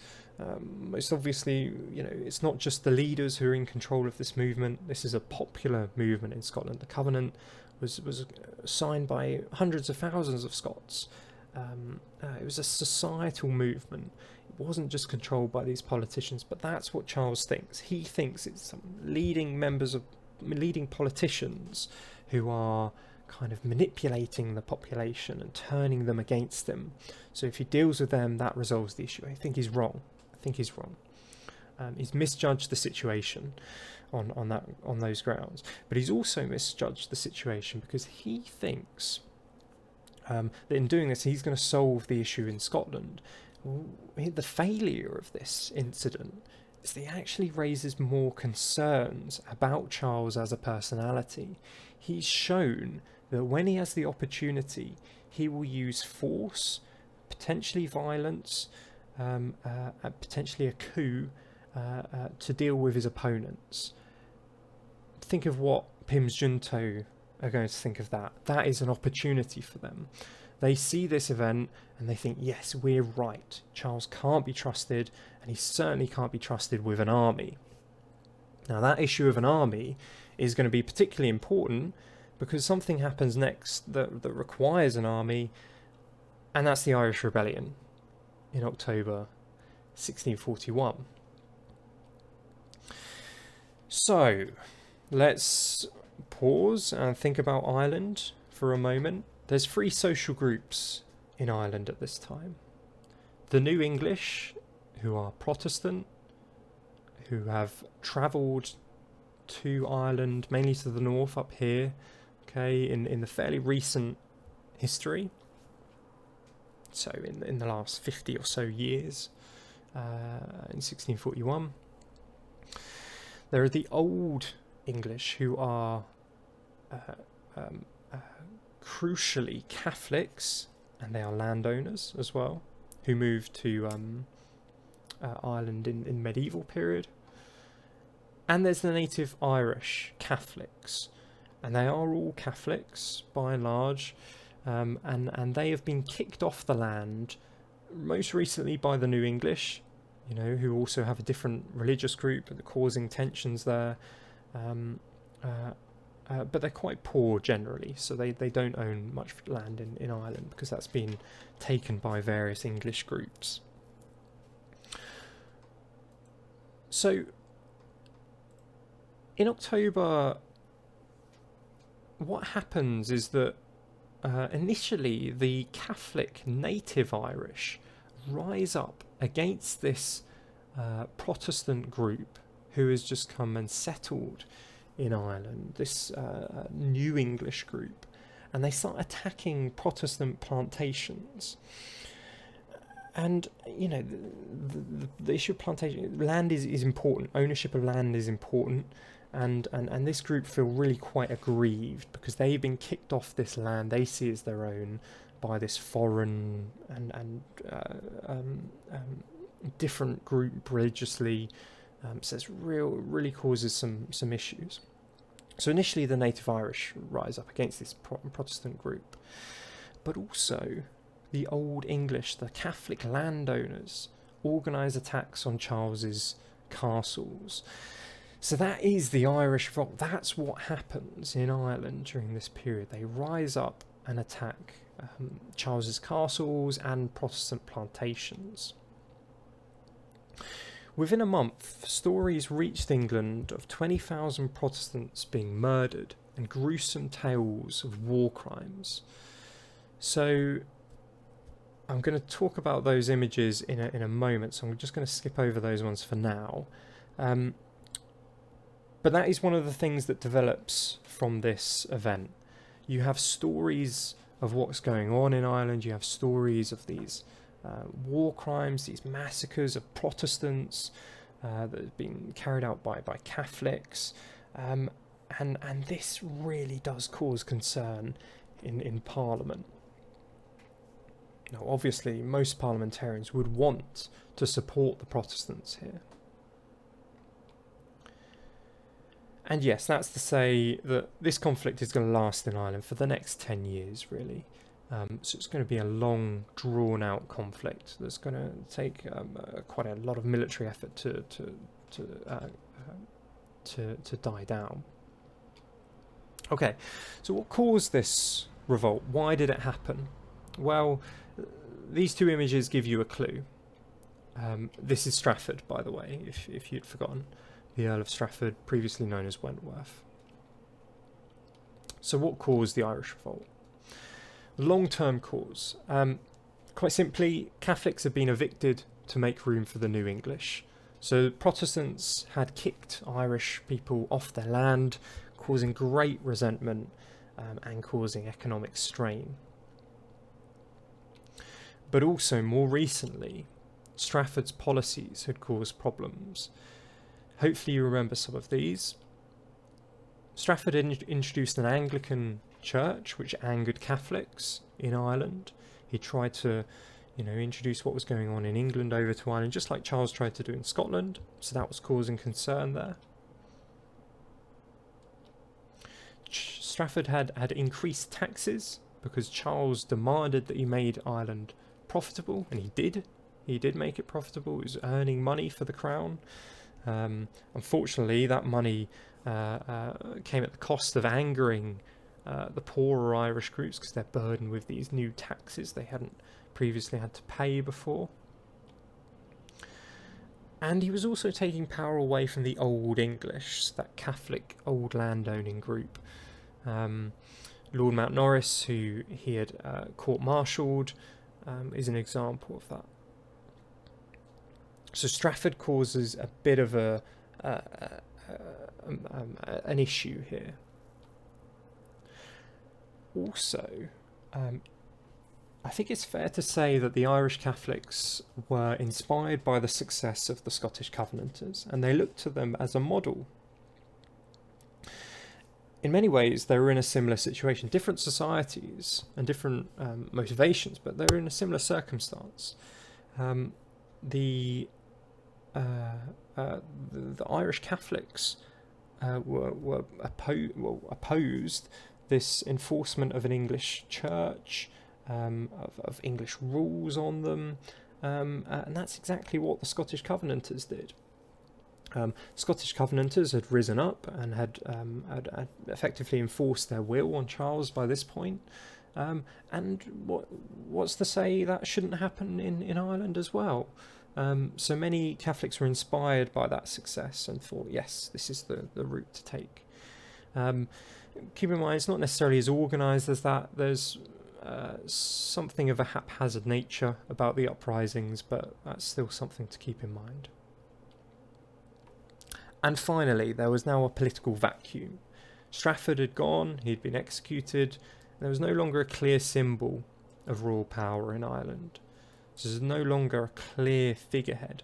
[SPEAKER 1] most obviously, it's not just the leaders who are in control of this movement. This is a popular movement in Scotland. The Covenant was signed by hundreds of thousands of Scots. It was a societal movement. It wasn't just controlled by these politicians, but that's what Charles thinks. He thinks it's some leading politicians who are kind of manipulating the population and turning them against him. So if he deals with them, that resolves the issue. I think he's wrong. He's misjudged the situation on those grounds, but he's also misjudged the situation because he thinks that in doing this he's going to solve the issue in Scotland. The failure of this incident is that he actually raises more concerns about Charles as a personality. He's shown that when he has the opportunity, he will use force, potentially violence, potentially a coup, to deal with his opponents. Think of what Pym's Junto are going to think of that. That is an opportunity for them. They see this event and they think, yes, we're right. Charles can't be trusted, and he certainly can't be trusted with an army. Now, that issue of an army is going to be particularly important because something happens next that requires an army, and that's the Irish Rebellion in October 1641. So, let's pause and think about Ireland for a moment. There's 3 social groups in Ireland at this time. The New English, who are Protestant, who have travelled to Ireland, mainly to the north up here, okay, in the fairly recent history. So in the last 50 or so years, in 1641. There are the Old English, who are crucially Catholics, and they are landowners as well, who moved to Ireland in medieval period. And there's the native Irish Catholics, and they are all Catholics by and large, and they have been kicked off the land most recently by the New English, who also have a different religious group and causing tensions there. But they're quite poor generally, so they don't own much land in Ireland because that's been taken by various English groups. So in October, what happens is that initially the Catholic native Irish rise up against this Protestant group who has just come and settled in Ireland, this New English group, and they start attacking Protestant plantations. And the issue of plantation, land is important. Ownership of land is important, and this group feel really quite aggrieved because they've been kicked off this land they see as their own by this foreign and different group religiously. So it really causes some issues. So initially the native Irish rise up against this Protestant group, but also the Old English, the Catholic landowners, organise attacks on Charles's castles. So that is the Irish revolt. That's what happens in Ireland during this period. They rise up and attack Charles's castles and Protestant plantations. Within a month, stories reached England of 20,000 Protestants being murdered and gruesome tales of war crimes. So I'm going to talk about those images in a moment, so I'm just going to skip over those ones for now. But that is one of the things that develops from this event. You have stories of what's going on in Ireland, you have stories of these war crimes, these massacres of Protestants that have been carried out by Catholics, and this really does cause concern in Parliament. Now, obviously, most parliamentarians would want to support the Protestants here. And yes, that's to say that this conflict is going to last in Ireland for the next 10 years, really. So it's going to be a long, drawn-out conflict that's going to take quite a lot of military effort to die down. Okay, so what caused this revolt? Why did it happen? Well, these two images give you a clue. This is Strafford, by the way, if you'd forgotten. The Earl of Strafford, previously known as Wentworth. So what caused the Irish revolt? Long-term cause. Quite simply, Catholics had been evicted to make room for the New English. So Protestants had kicked Irish people off their land, causing great resentment and causing economic strain. But also, more recently, Strafford's policies had caused problems. Hopefully you remember some of these. Strafford introduced an Anglican church which angered Catholics in Ireland. He tried to, introduce what was going on in England over to Ireland, just like Charles tried to do in Scotland. So that was causing concern there. Strafford had increased taxes because Charles demanded that he made Ireland profitable, and he did. He did make it profitable. He was earning money for the crown. Unfortunately, that money came at the cost of angering the poorer Irish groups because they're burdened with these new taxes they hadn't previously had to pay before. And he was also taking power away from the Old English, that Catholic old landowning group. Lord Mountnorris, who he had court-martialed, is an example of that. So Strafford causes a bit of an issue here. Also, I think it's fair to say that the Irish Catholics were inspired by the success of the Scottish Covenanters, and they looked to them as a model. In many ways, they were in a similar situation, different societies and different motivations, but they were in a similar circumstance. The Irish Catholics were opposed this enforcement of an English church, of English rules on them, and that's exactly what the Scottish Covenanters did. Scottish Covenanters had risen up and had effectively enforced their will on Charles by this point. And what's to say that shouldn't happen in Ireland as well? So many Catholics were inspired by that success and thought, yes, this is the route to take. Keep in mind, it's not necessarily as organised as that. There's something of a haphazard nature about the uprisings, but that's still something to keep in mind. And finally, there was now a political vacuum. Strafford had gone, he'd been executed. There was no longer a clear symbol of royal power in Ireland. So there's no longer a clear figurehead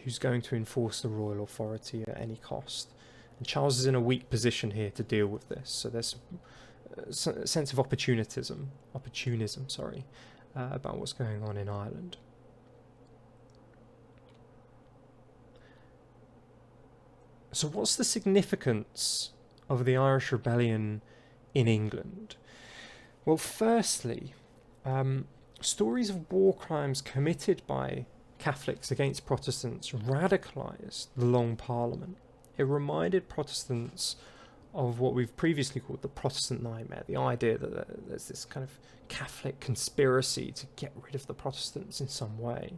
[SPEAKER 1] who's going to enforce the royal authority at any cost. And Charles is in a weak position here to deal with this. So there's a sense of opportunism, about what's going on in Ireland. So what's the significance of the Irish Rebellion in England? Well, firstly, stories of war crimes committed by Catholics against Protestants radicalised the Long Parliament. It reminded Protestants of what we've previously called the Protestant nightmare, the idea that there's this kind of Catholic conspiracy to get rid of the Protestants in some way.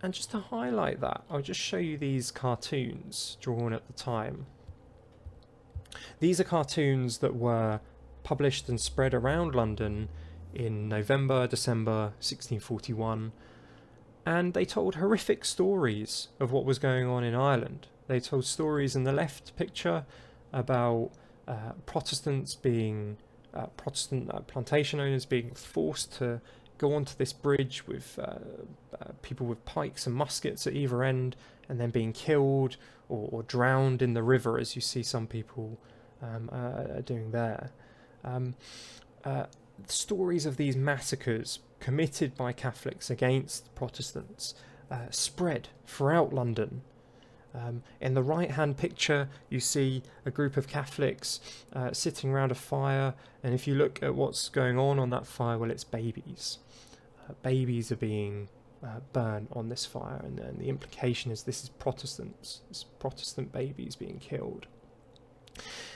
[SPEAKER 1] And just to highlight that, I'll just show you these cartoons drawn at the time. These are cartoons that were published and spread around London in November, December 1641, and they told horrific stories of what was going on in Ireland. They told stories in the left picture about Protestants being Protestant plantation owners being forced to go onto this bridge with people with pikes and muskets at either end, and then being killed or drowned in the river, as you see some people doing there. Stories of these massacres committed by Catholics against Protestants spread throughout London. In the right-hand picture, you see a group of Catholics sitting around a fire, and if you look at what's going on that fire, well, it's babies. Babies are being burnt on this fire, and the implication is this is Protestants, it's Protestant babies being killed.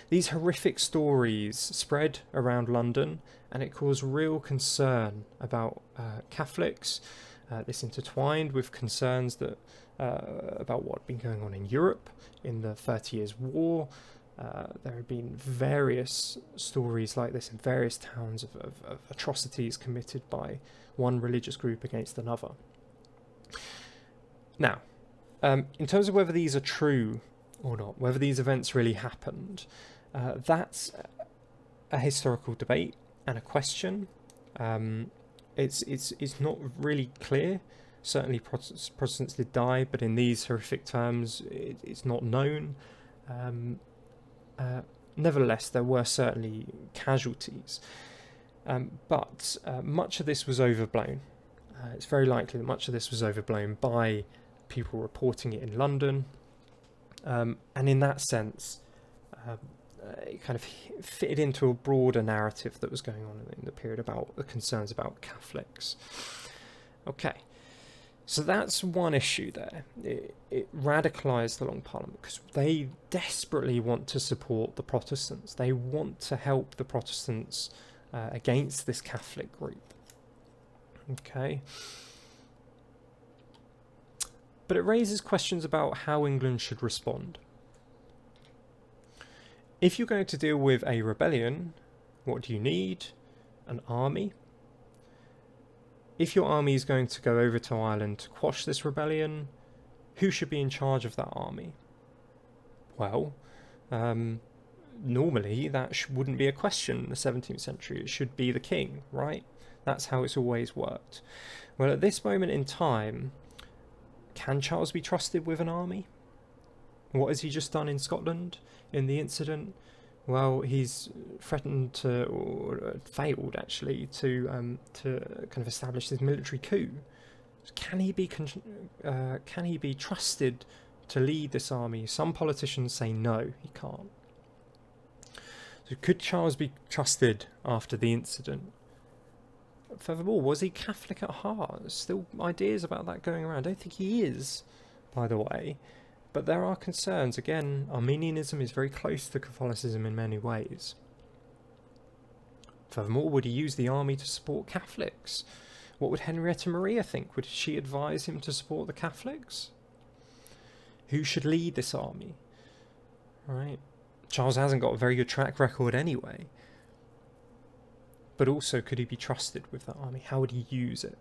[SPEAKER 1] These horrific stories spread around London, and it caused real concern about Catholics. This intertwined with concerns that about what had been going on in Europe in the 30 Years' War. There had been various stories like this in various towns of atrocities committed by one religious group against another. Now, in terms of whether these are true or not, whether these events really happened, that's a historical debate and a question. It's not really clear. Certainly Protestants did die, but in these horrific terms, it's not known. Nevertheless, there were certainly casualties. But much of this was overblown. It's very likely that much of this was overblown by people reporting it in London. And in that sense, it kind of fitted into a broader narrative that was going on in the period about the concerns about Catholics. Okay, so that's one issue there. It radicalised the Long Parliament because they desperately want to support the Protestants. They want to help the Protestants against this Catholic group. Okay. But it raises questions about how England should respond. If you're going to deal with a rebellion, what do you need? An army. If your army is going to go over to Ireland to quash this rebellion, who should be in charge of that army? Well, normally that wouldn't be a question in the 17th century. It should be the king, right? That's how it's always worked. Well, at this moment in time, can Charles be trusted with an army? What has he just done in Scotland in the incident? Well, he's threatened to, or failed actually, to kind of establish this military coup. Can he be trusted to lead this army? Some politicians say no, he can't. So could Charles be trusted after the incident? Furthermore, was he Catholic at heart? There's still ideas about that going around. I don't think he is, by the way. But there are concerns. Again, Arminianism is very close to Catholicism in many ways. Furthermore, would he use the army to support Catholics? What would Henrietta Maria think? Would she advise him to support the Catholics? Who should lead this army? Right? Charles hasn't got a very good track record anyway. But also, could he be trusted with that army? How would he use it?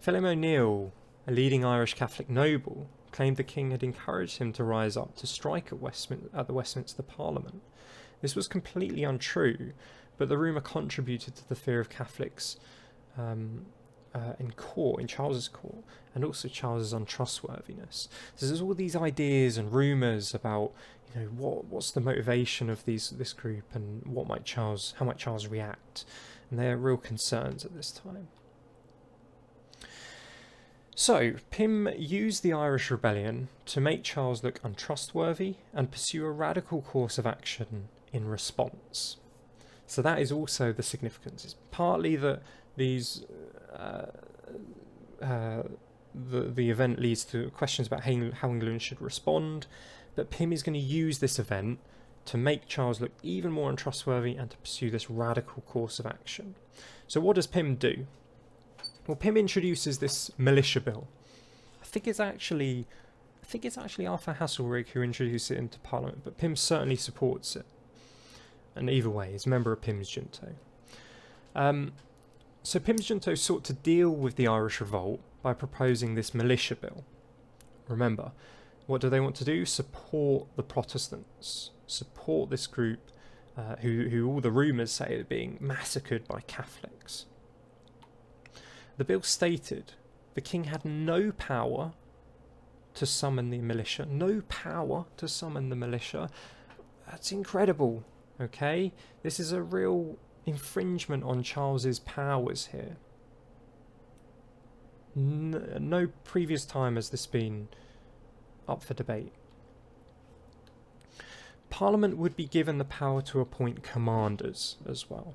[SPEAKER 1] Phelim O'Neill, a leading Irish Catholic noble, claimed the king had encouraged him to rise up to strike at the Westminster Parliament. This was completely untrue, but the rumour contributed to the fear of Catholics in Charles's court, and also Charles's untrustworthiness. So there's all these ideas and rumours about, what's the motivation of this group, and how might Charles react, and they are real concerns at this time. So, Pym used the Irish rebellion to make Charles look untrustworthy and pursue a radical course of action in response. So that is also the significance. It's partly that these the event leads to questions about how England should respond, but Pym is going to use this event to make Charles look even more untrustworthy and to pursue this radical course of action. So what does Pym do? Well, Pym introduces this militia bill. I think think it's actually Arthur Hasselrig who introduced it into Parliament, but Pym certainly supports it. And either way, he's a member of Pym's junto. So Pym's junto sought to deal with the Irish revolt by proposing this militia bill. Remember, what do they want to do? Support the Protestants, support this group who all the rumours say are being massacred by Catholics. The bill stated the king had no power to summon the militia. No power to summon the militia. That's incredible, okay? This is a real infringement on Charles's powers here. No previous time has this been up for debate. Parliament would be given the power to appoint commanders as well.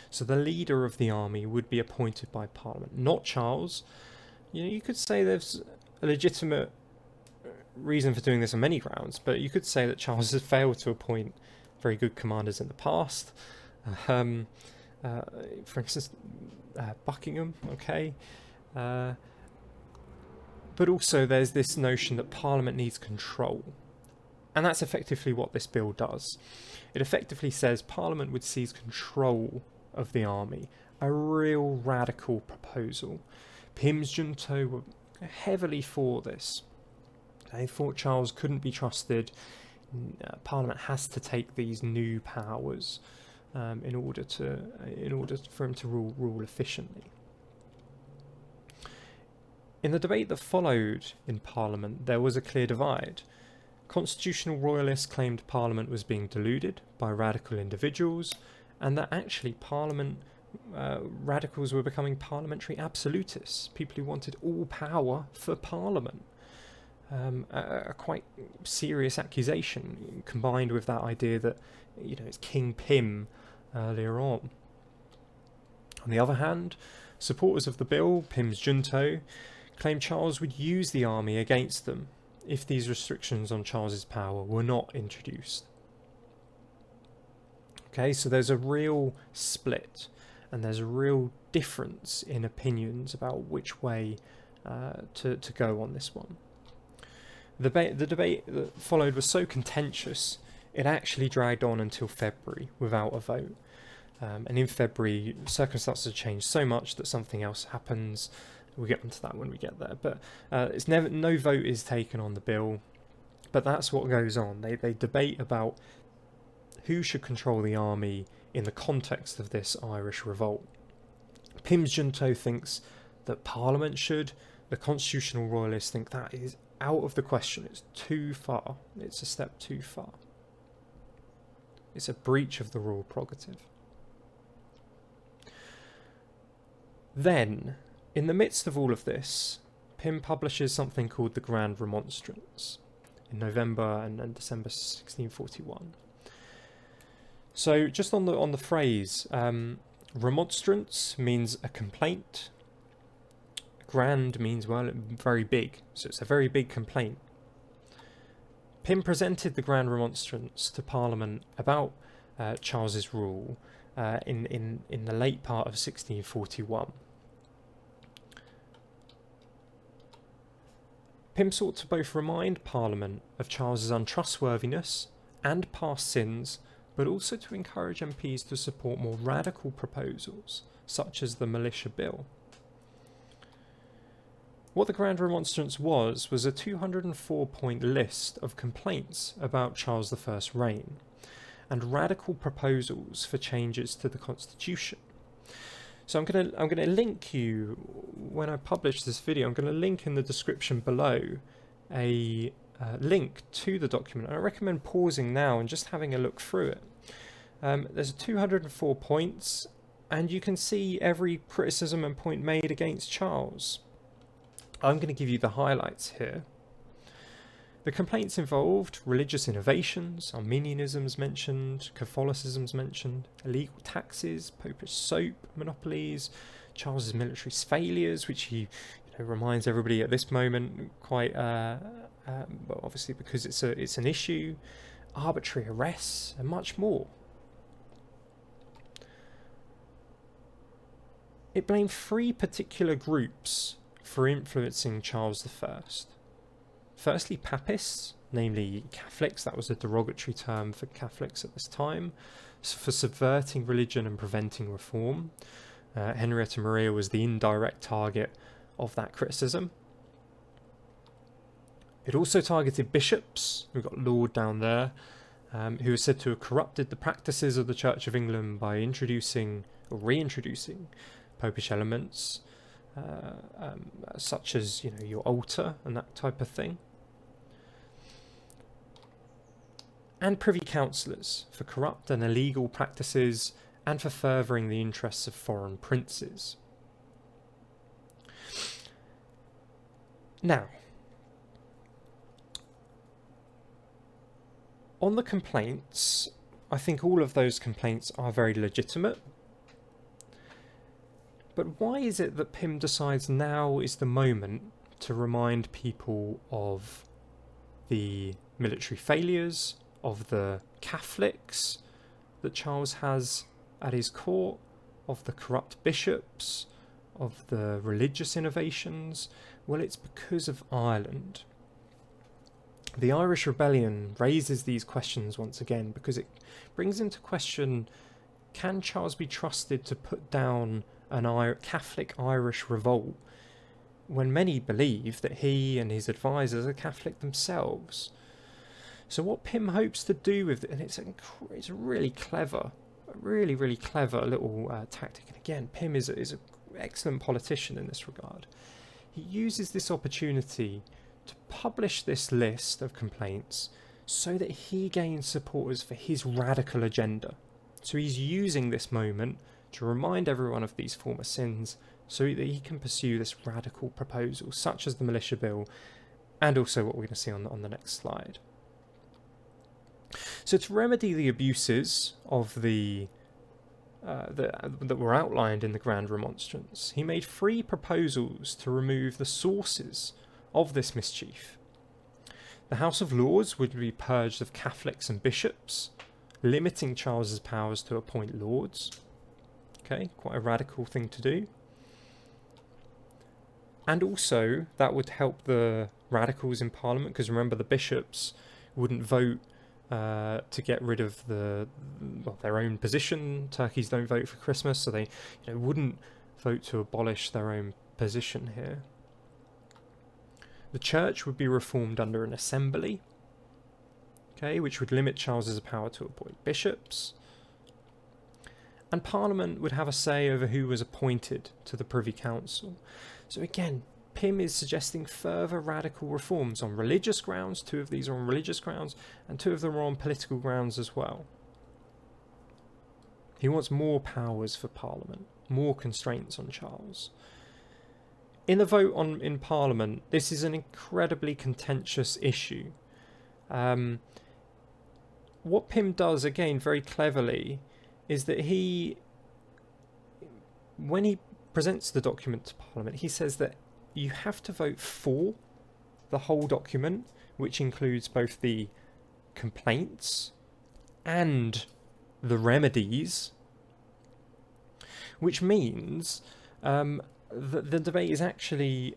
[SPEAKER 1] So the leader of the army would be appointed by Parliament, not Charles. You could say there's a legitimate reason for doing this on many grounds, but you could say that Charles has failed to appoint very good commanders in the past. For instance, Buckingham, okay? But also there's this notion that Parliament needs control. And that's effectively what this bill does. It effectively says Parliament would seize control of the army. A real radical proposal. Pym's junto were heavily for this. They thought Charles couldn't be trusted. Parliament has to take these new powers in order for him to rule efficiently. In the debate that followed in Parliament, there was a clear divide. Constitutional royalists claimed Parliament was being deluded by radical individuals, and that actually radicals were becoming parliamentary absolutists, people who wanted all power for Parliament. A quite serious accusation, combined with that idea that it's King Pym earlier on. On the other hand, supporters of the bill, Pym's junto, claimed Charles would use the army against them if these restrictions on Charles's power were not introduced. Okay, so there's a real split, and there's a real difference in opinions about which way to go on this one. The debate that followed was so contentious, it actually dragged on until February without a vote. And in February, circumstances changed so much that something else happens. We'll get onto that when we get there. But no vote is taken on the bill. But that's what goes on. They debate about who should control the army in the context of this Irish revolt. Pym's junto thinks that Parliament should. The constitutional royalists think that is out of the question. It's too far. It's a step too far. It's a breach of the royal prerogative. Then, in the midst of all of this, Pym publishes something called the Grand Remonstrance in November and December 1641. So, just on the phrase, remonstrance means a complaint. Grand means, well, very big. So it's a very big complaint. Pym presented the Grand Remonstrance to Parliament about Charles's rule in the late part of 1641. Pym sought to both remind Parliament of Charles's untrustworthiness and past sins, but also to encourage MPs to support more radical proposals, such as the Militia Bill. What the Grand Remonstrance was a 204-point list of complaints about Charles I's reign, and radical proposals for changes to the Constitution. So I'm gonna link you, when I publish this video, I'm gonna link in the description below a link to the document. I recommend pausing now and just having a look through it. There's 204 points, and you can see every criticism and point made against Charles. I'm going to give you the highlights here. The complaints involved religious innovations, Arminianism's mentioned, Catholicism's mentioned, illegal taxes, popish soap monopolies, Charles's military failures, which he reminds everybody at this moment quite, well, obviously because it's an issue, arbitrary arrests, and much more. It blamed three particular groups for influencing Charles I. firstly Papists, namely Catholics, that was a derogatory term for Catholics at this time, for subverting religion and preventing reform. Henrietta Maria was the indirect target of that criticism. It also targeted bishops. We've got Laud down there, who was said to have corrupted the practices of the Church of England by introducing or reintroducing popish elements, such as your altar and that type of thing. And privy councillors for corrupt and illegal practices and for furthering the interests of foreign princes. Now, on the complaints, I think all of those complaints are very legitimate. But why is it that Pym decides now is the moment to remind people of the military failures, of the Catholics that Charles has at his court, of the corrupt bishops, of the religious innovations? Well, it's because of Ireland. The Irish Rebellion raises these questions once again because it brings into question, can Charles be trusted to put down an Catholic Irish revolt when many believe that he and his advisors are Catholic themselves? So what Pym hopes to do with it, and it's a really clever, really clever little tactic. And again, Pym is an excellent politician in this regard. He uses this opportunity to publish this list of complaints so that he gains supporters for his radical agenda. So he's using this moment to remind everyone of these former sins so that he can pursue this radical proposal, such as the Militia Bill, and also what we're going to see on the next slide. So to remedy the abuses of that were outlined in the Grand Remonstrance, he made 3 proposals to remove the sources of this mischief. The House of Lords would be purged of Catholics and bishops, limiting Charles's powers to appoint lords. Okay, quite a radical thing to do. And also, that would help the radicals in Parliament, because remember, the bishops wouldn't vote to get rid of their own position. Turkeys don't vote for Christmas, so they wouldn't vote to abolish their own position here. The church would be reformed under an assembly, okay, which would limit Charles's power to appoint bishops. And Parliament would have a say over who was appointed to the Privy Council. So again, Pym is suggesting further radical reforms on religious grounds. 2 of these are on religious grounds, and 2 of them are on political grounds as well. He wants more powers for Parliament, more constraints on Charles. In the vote in Parliament, this is an incredibly contentious issue. What Pym does, again, very cleverly, is that when he presents the document to Parliament, he says that you have to vote for the whole document, which includes both the complaints and the remedies, which means the debate is actually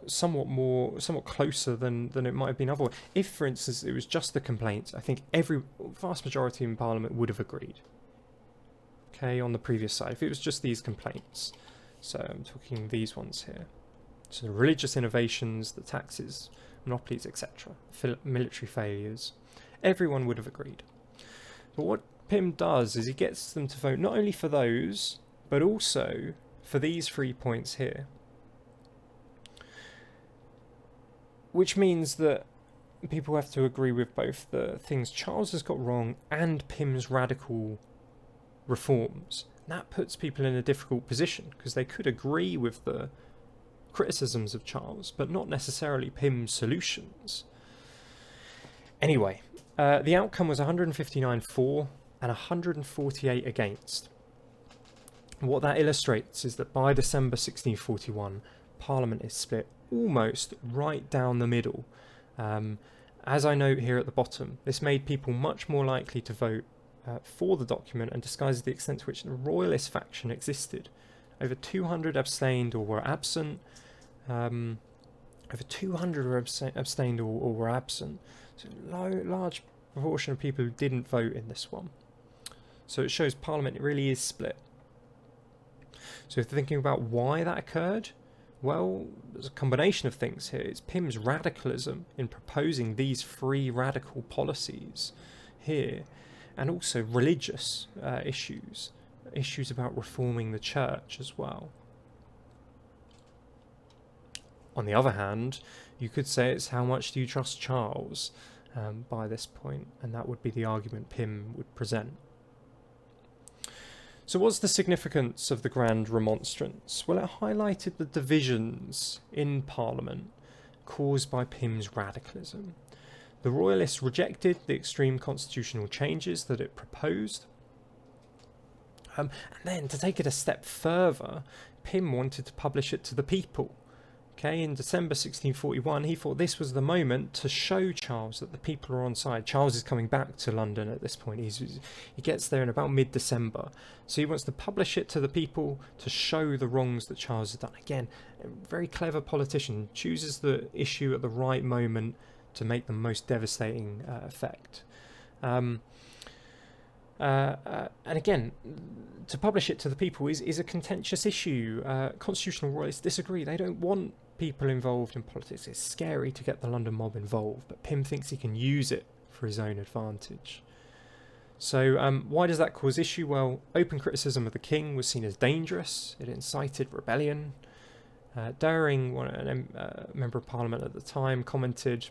[SPEAKER 1] somewhat closer than it might have been otherwise. If, for instance, it was just the complaints, I think vast majority in Parliament would have agreed. Okay, on the previous side, if it was just these complaints, so I'm talking these ones here. So the religious innovations, the taxes, monopolies, etc., military failures, everyone would have agreed. But what Pym does is he gets them to vote not only for those, but also for these 3 points here. Which means that people have to agree with both the things Charles has got wrong and Pym's radical reforms. And that puts people in a difficult position, because they could agree with the criticisms of Charles, but not necessarily Pym's solutions. Anyway, the outcome was 159 for and 148 against. What that illustrates is that by December 1641, Parliament is split almost right down the middle. As I note here at the bottom, this made people much more likely to vote for the document and disguises the extent to which the royalist faction existed. Over 200 abstained or were absent, Over 200 were abstained or were absent. So large proportion of people who didn't vote in this one. So it shows Parliament really is split. So if thinking about why that occurred, well, there's a combination of things here. It's Pym's radicalism in proposing these free radical policies here, and also religious issues about reforming the church as well. On the other hand, you could say it's how much do you trust Charles by this point, and that would be the argument Pym would present. So what's the significance of the Grand Remonstrance? Well, it highlighted the divisions in Parliament caused by Pym's radicalism. The Royalists rejected the extreme constitutional changes that it proposed. And then, to take it a step further, Pym wanted to publish it to the people. Okay, in December 1641, he thought this was the moment to show Charles that the people are on side. Charles is coming back to London at this point. He gets there in about mid-December. So he wants to publish it to the people to show the wrongs that Charles has done. Again, a very clever politician, chooses the issue at the right moment to make the most devastating effect. And again, to publish it to the people is a contentious issue. Constitutional Royalists disagree. They don't want people involved in politics. It's scary to get the London mob involved, but Pym thinks he can use it for his own advantage. So why does that cause issue? Well, open criticism of the king was seen as dangerous. It incited rebellion. Daring, a member of parliament at the time, commented,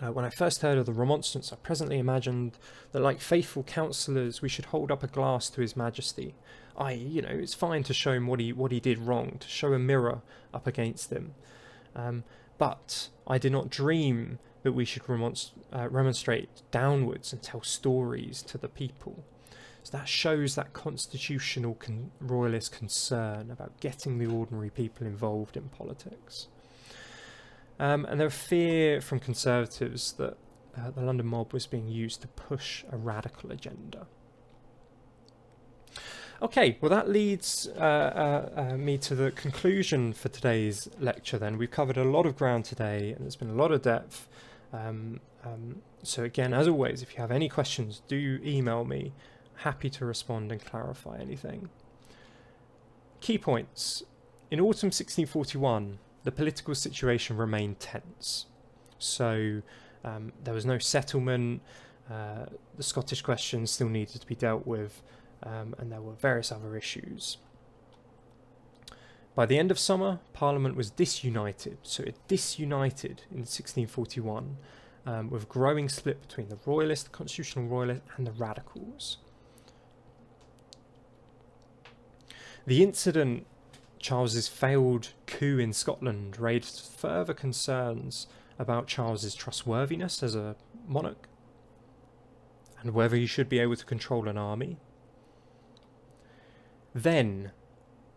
[SPEAKER 1] when I first heard of the remonstrance, I presently imagined that, like faithful counsellors, we should hold up a glass to His Majesty. It's fine to show him what he did wrong, to show a mirror up against him. But I did not dream that we should remonstrate downwards and tell stories to the people. So that shows that constitutional royalist concern about getting the ordinary people involved in politics. And there was fear from Conservatives that the London mob was being used to push a radical agenda. Okay, well that leads me to the conclusion for today's lecture then. We've covered a lot of ground today and there's been a lot of depth. So again, as always, if you have any questions, do email me. Happy to respond and clarify anything. Key points. In autumn 1641, the political situation remained tense. So there was no settlement, the Scottish question still needed to be dealt with, and there were various other issues. By the end of summer, Parliament was disunited. So it disunited in 1641 with a growing split between the Royalists, the Constitutional Royalists, and the Radicals. The incident, Charles's failed coup in Scotland, raised further concerns about Charles's trustworthiness as a monarch and whether he should be able to control an army. Then,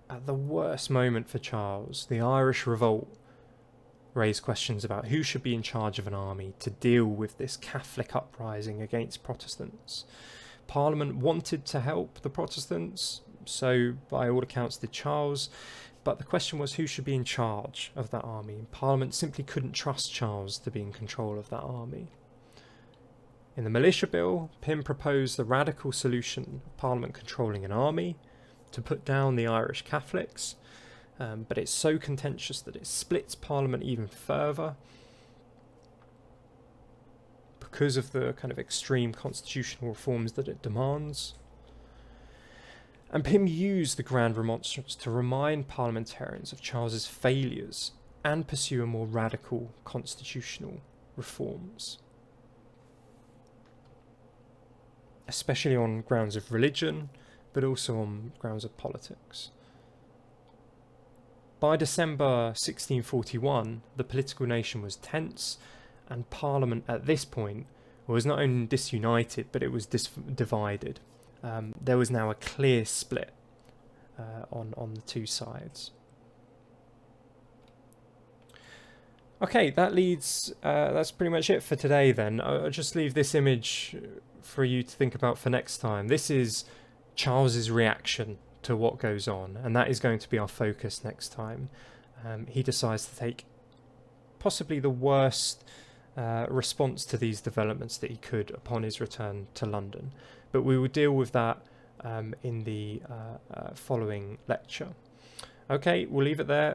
[SPEAKER 1] at the worst moment for Charles, the Irish revolt raised questions about who should be in charge of an army to deal with this Catholic uprising against Protestants. Parliament wanted to help the Protestants, so by all accounts did Charles, but the question was who should be in charge of that army. Parliament simply couldn't trust Charles to be in control of that army. In the Militia Bill, Pym proposed the radical solution of Parliament controlling an army to put down the Irish Catholics, but it's so contentious that it splits Parliament even further because of the kind of extreme constitutional reforms that it demands. And Pym used the Grand Remonstrance to remind parliamentarians of Charles's failures and pursue a more radical constitutional reforms, especially on grounds of religion, but also on grounds of politics. By December 1641, the political nation was tense, and Parliament at this point was not only disunited, but it was divided. There was now a clear split on the two sides. Okay, that's pretty much it for today then. I'll just leave this image for you to think about for next time. This is Charles's reaction to what goes on, and that is going to be our focus next time. He decides to take possibly the worst response to these developments that he could upon his return to London. But we will deal with that in the following lecture. Okay, we'll leave it there.